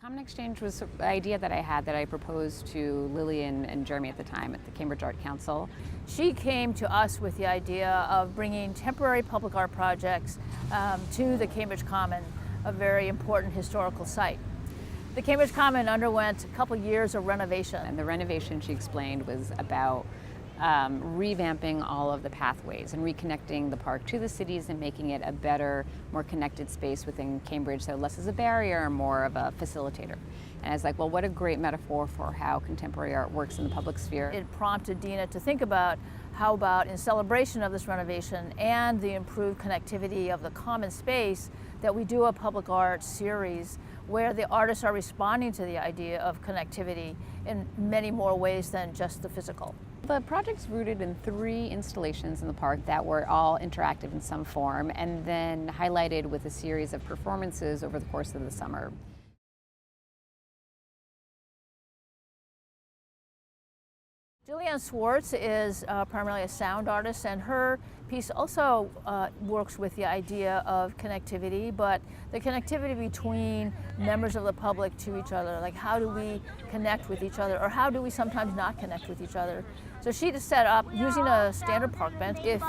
Common Exchange was an idea that I had that I proposed to Lillian and Jeremy at the time at the Cambridge Art Council. She came to us with the idea of bringing temporary public art projects to the Cambridge Common, a very important historical site. The Cambridge Common underwent a couple years of renovation. And the renovation, she explained, was about revamping all of the pathways and reconnecting the park to the cities and making it a better, more connected space within Cambridge, so less as a barrier, more of a facilitator. And I was like, well, what a great metaphor for how contemporary art works in the public sphere. It prompted Dina to think about how about in celebration of this renovation and the improved connectivity of the common space that we do a public art series where the artists are responding to the idea of connectivity in many more ways than just the physical. The project's rooted in 3 installations in the park that were all interactive in some form and then highlighted with a series of performances over the course of the summer. Julianna Swartz is primarily a sound artist, and her piece also works with the idea of connectivity, but the connectivity between members of the public to each other. Like, how do we connect with each other, or how do we sometimes not connect with each other? So she just set up using a standard park bench. If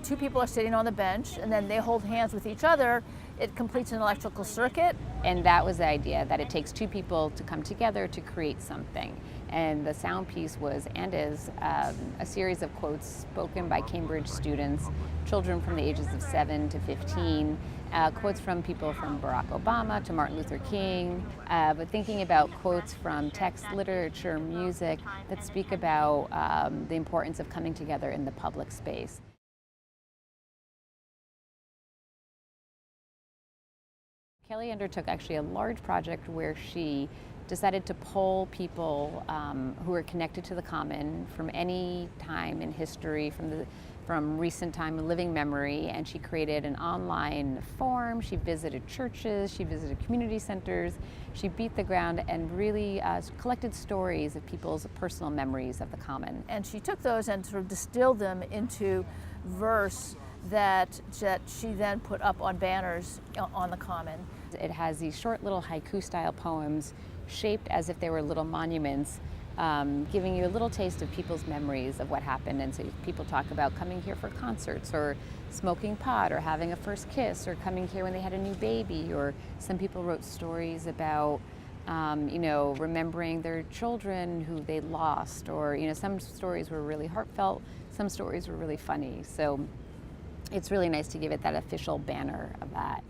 2 people are sitting on the bench and then they hold hands with each other, it completes an electrical circuit. And that was the idea, that it takes 2 people to come together to create something. And the sound piece was, and is, a series of quotes spoken by Cambridge students, children from the ages of 7 to 15, quotes from people from Barack Obama to Martin Luther King, but thinking about quotes from text, literature, music that speak about the importance of coming together in the public space. Kelly undertook actually a large project where she decided to poll people who are connected to the Common from any time in history, from recent time in living memory, and she created an online form. She visited churches, she visited community centers, she beat the ground and really collected stories of people's personal memories of the Common. And she took those and sort of distilled them into verse that she then put up on banners on the Common. It has these short little haiku-style poems shaped as if they were little monuments, giving you a little taste of people's memories of what happened. And so people talk about coming here for concerts, or smoking pot, or having a first kiss, or coming here when they had a new baby, or some people wrote stories about remembering their children who they lost, or some stories were really heartfelt, some stories were really funny. So it's really nice to give it that official banner of that.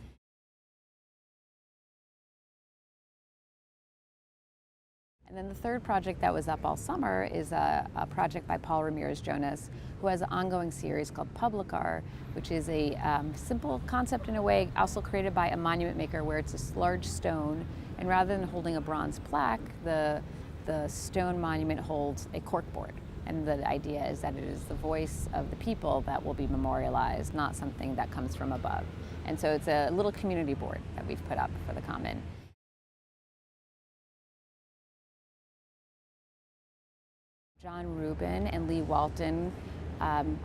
And then the third project that was up all summer is a project by Ramirez, Jonas, who has an ongoing series called Public Art, which is a simple concept in a way, also created by a monument maker, where it's this large stone, and rather than holding a bronze plaque, the stone monument holds a corkboard. And the idea is that it is the voice of the people that will be memorialized, not something that comes from above. And so it's a little community board that we've put up for the Common. John Rubin and Walton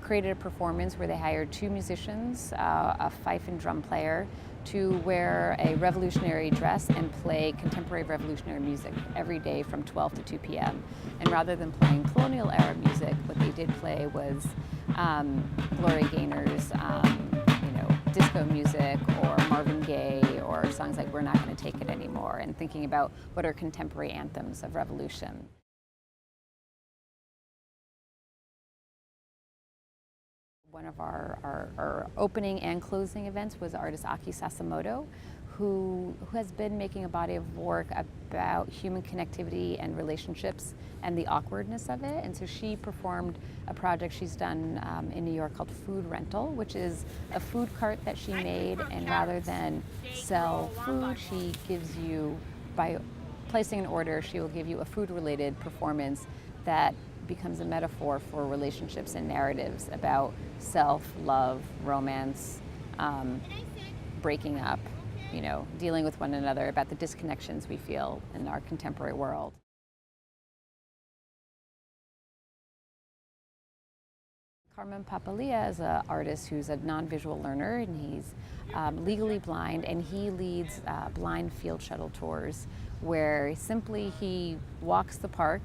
created a performance where they hired 2 musicians, a fife and drum player, to wear a revolutionary dress and play contemporary revolutionary music every day from 12 to 2 p.m. And rather than playing colonial era music, what they did play was Gloria Gaynor's disco music, or Marvin Gaye, or songs like We're Not Gonna Take It Anymore, and thinking about what are contemporary anthems of revolution. One of our opening and closing events was artist Aki Samoto, who has been making a body of work about human connectivity and relationships and the awkwardness of it. And so she performed a project she's done in New York called Food Rental, which is a food cart that she made, and rather than sell food, she gives you, by placing an order, she will give you a food-related performance that becomes a metaphor for relationships and narratives about self, love, romance, breaking up, dealing with one another, about the disconnections we feel in our contemporary world. Carmen Papale is an artist who's a non-visual learner, and he's legally blind, and he leads blind field shuttle tours where simply he walks the park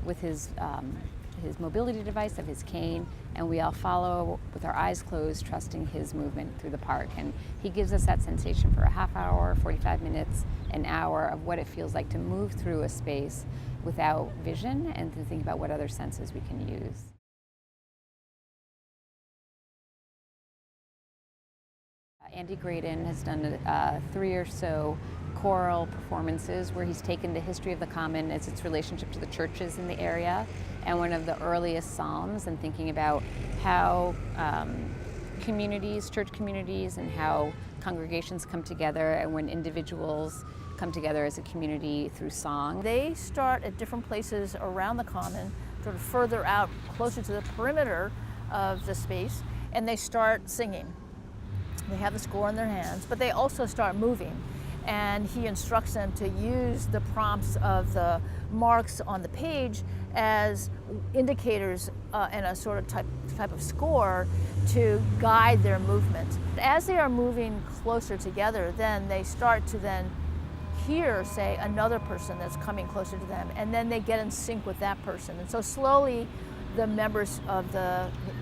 with his mobility device of his cane, and we all follow with our eyes closed, trusting his movement through the park. And he gives us that sensation for a half hour, 45 minutes, an hour of what it feels like to move through a space without vision, and to think about what other senses we can use. Andy Graydon has done 3 or so choral performances where he's taken the history of the Common as its relationship to the churches in the area, and one of the earliest psalms, and thinking about how communities, church communities, and how congregations come together, and when individuals come together as a community through song. They start at different places around the Common, sort of further out, closer to the perimeter of the space, and they start singing. They have the score in their hands, but they also start moving. And he instructs them to use the prompts of the marks on the page as indicators and a sort of type of score to guide their movement. As they are moving closer together, then they start to then hear, say, another person that's coming closer to them, and then they get in sync with that person. And so slowly the members of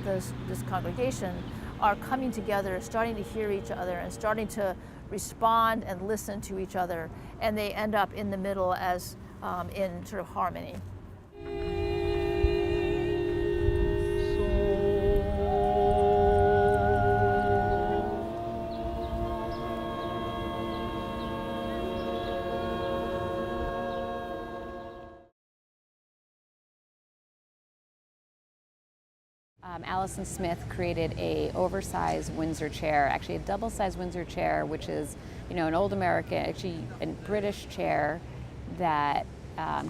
this congregation are coming together, starting to hear each other, and starting to respond and listen to each other, and they end up in the middle as in sort of harmony. Alison Smith created a oversized Windsor chair, actually a double-sized Windsor chair, which is, an old American, actually a British chair that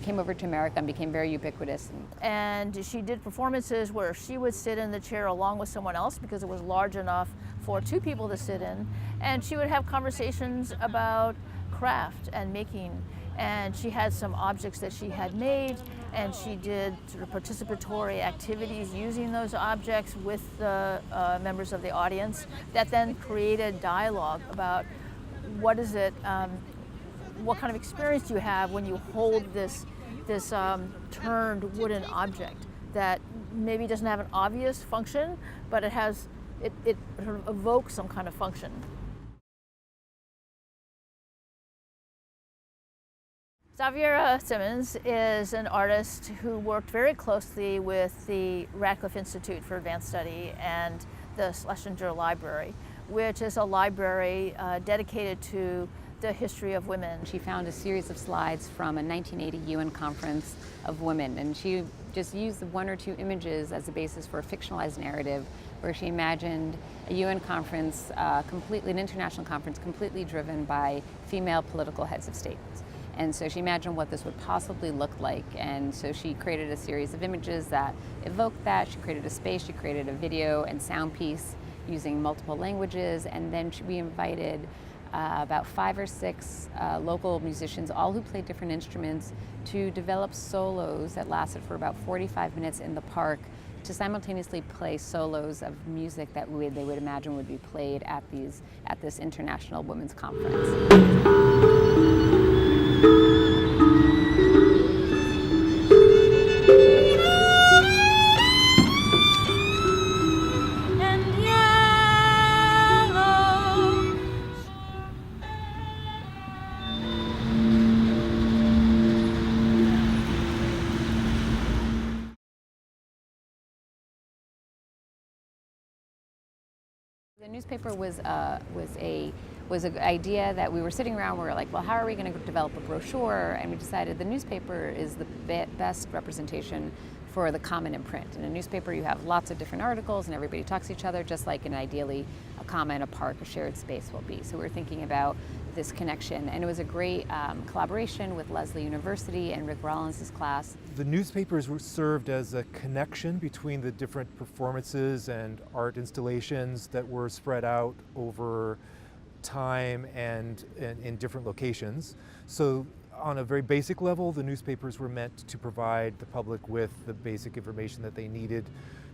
came over to America and became very ubiquitous. And she did performances where she would sit in the chair along with someone else because it was large enough for 2 people to sit in, and she would have conversations about craft and making. And she had some objects that she had made, and she did sort of participatory activities using those objects with the members of the audience that then created dialogue about what is it, what kind of experience do you have when you hold this turned wooden object that maybe doesn't have an obvious function, but it sort of evokes some kind of function. A Simmons is an artist who worked very closely with the Radcliffe Institute for Advanced Study and the Schlesinger Library, which is a library dedicated to the history of women. She found a series of slides from a 1980 UN conference of women, and she just used 1 or 2 images as a basis for a fictionalized narrative where she imagined a UN conference, an international conference completely driven by female political heads of state. And so she imagined what this would possibly look like, and so she created a series of images that evoked that. She created a space, she created a video and sound piece using multiple languages, and then we invited about 5 or 6 local musicians, all who played different instruments, to develop solos that lasted for about 45 minutes in the park, to simultaneously play solos of music that they would imagine would be played at this International Women's Conference. The newspaper was an idea that we were sitting around. We were like, well, how are we going to develop a brochure? And we decided the newspaper is the best representation for the Common in print. In a newspaper, you have lots of different articles, and everybody talks to each other, just like ideally a common, a park, a shared space will be. So we're thinking about this connection, and it was a great collaboration with Lesley University and Rick Rollins' class. The newspapers served as a connection between the different performances and art installations that were spread out over time and in different locations. So on a very basic level, the newspapers were meant to provide the public with the basic information that they needed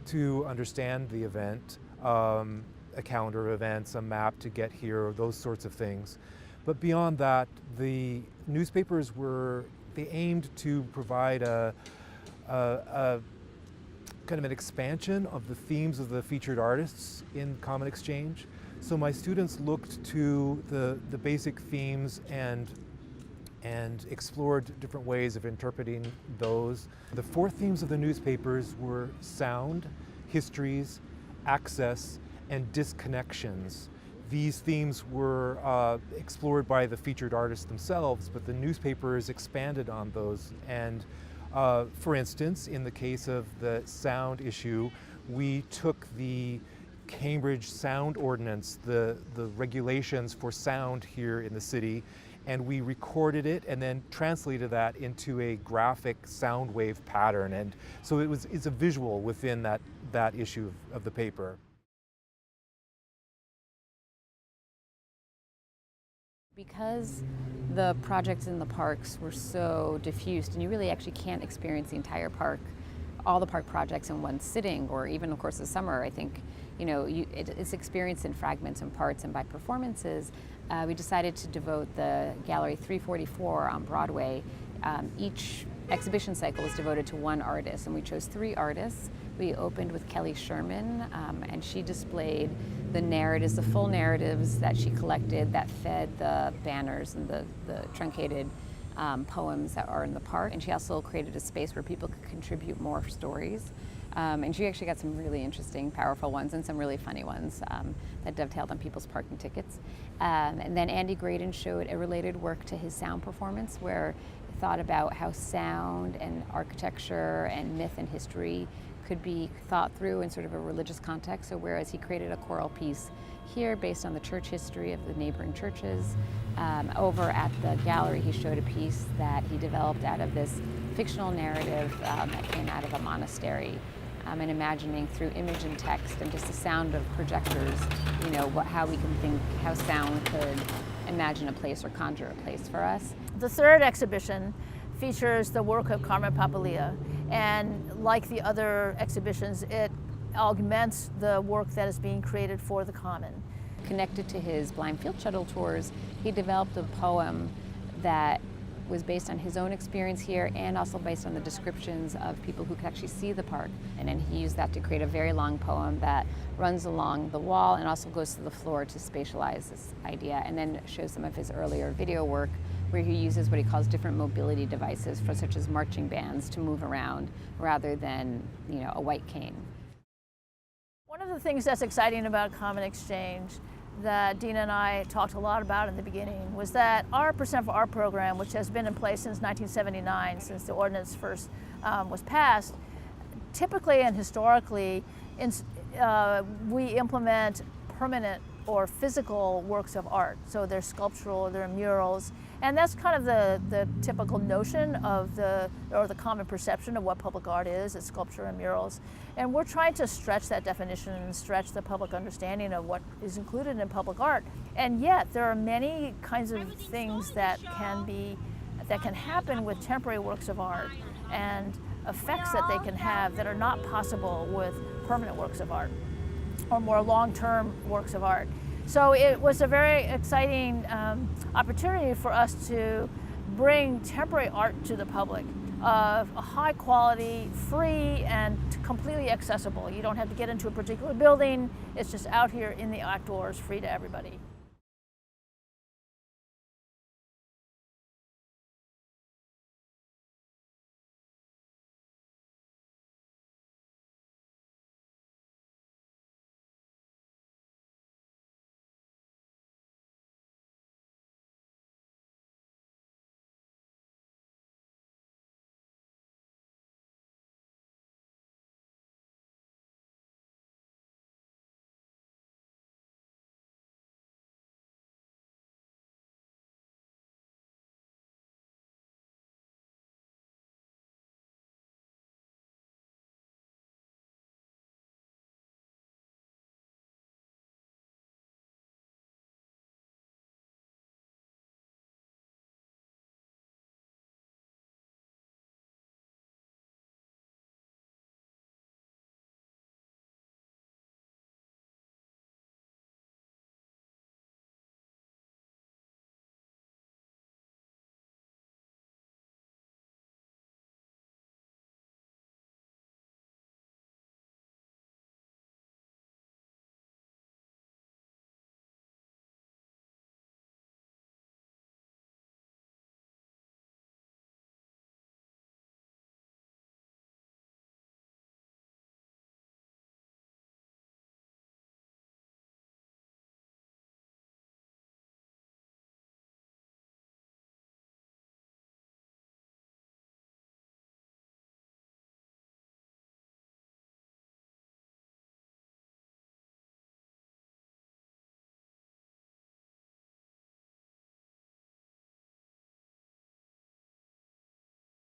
to understand the event, a calendar of events, a map to get here, those sorts of things. But beyond that, the newspapers they aimed to provide a kind of an expansion of the themes of the featured artists in Common Exchange. So my students looked to the basic themes and explored different ways of interpreting those. The 4 themes of the newspapers were sound, histories, access, and disconnections. These themes were explored by the featured artists themselves, but the newspapers expanded on those. And for instance, in the case of the sound issue, we took the Cambridge Sound Ordinance, the regulations for sound here in the city, and we recorded it and then translated that into a graphic sound wave pattern. And so it's a visual within that issue of the paper. Because the projects in the parks were so diffused, and you really actually can't experience the entire park, all the park projects in one sitting, or even of course this summer, I think, it's experienced in fragments and parts and by performances. We decided to devote the Gallery 344 on Broadway. Each exhibition cycle was devoted to one artist, and we chose 3 artists. We opened with Kelly Sherman, and she displayed the narratives, the full narratives that she collected that fed the banners and the truncated poems that are in the park. And she also created a space where people could contribute more stories. And she actually got some really interesting, powerful ones and some really funny ones that dovetailed on people's parking tickets. And then Andy Graydon showed a related work to his sound performance, where he thought about how sound and architecture and myth and history could be thought through in sort of a religious context. So whereas he created a choral piece here based on the church history of the neighboring churches, over at the gallery he showed a piece that he developed out of this fictional narrative that came out of a monastery, and imagining through image and text and just the sound of projectors, how we can think, how sound could imagine a place or conjure a place for us. The 3rd exhibition features the work of Carmen Papale, and like the other exhibitions, it augments the work that is being created for the Common. Connected to his blind field shuttle tours, he developed a poem that was based on his own experience here and also based on the descriptions of people who could actually see the park. And then he used that to create a very long poem that runs along the wall and also goes to the floor to spatialize this idea, and then shows some of his earlier video work where he uses what he calls different mobility devices, such as marching bands, to move around rather than a white cane. One of the things that's exciting about Common Exchange that Dina and I talked a lot about in the beginning was that our Percent for Art program, which has been in place since 1979, since the ordinance first was passed, typically and historically we implement permanent or physical works of art. So they're sculptural, they're murals, and that's kind of the typical notion of the common perception of what public art is, it's sculpture and murals. And we're trying to stretch that definition and stretch the public understanding of what is included in public art. And yet there are many kinds of things that can happen with temporary works of art and effects that they can have that are not possible with permanent works of art or more long-term works of art. So it was a very exciting opportunity for us to bring temporary art to the public of a high quality, free, and completely accessible. You don't have to get into a particular building. It's just out here in the outdoors, free to everybody.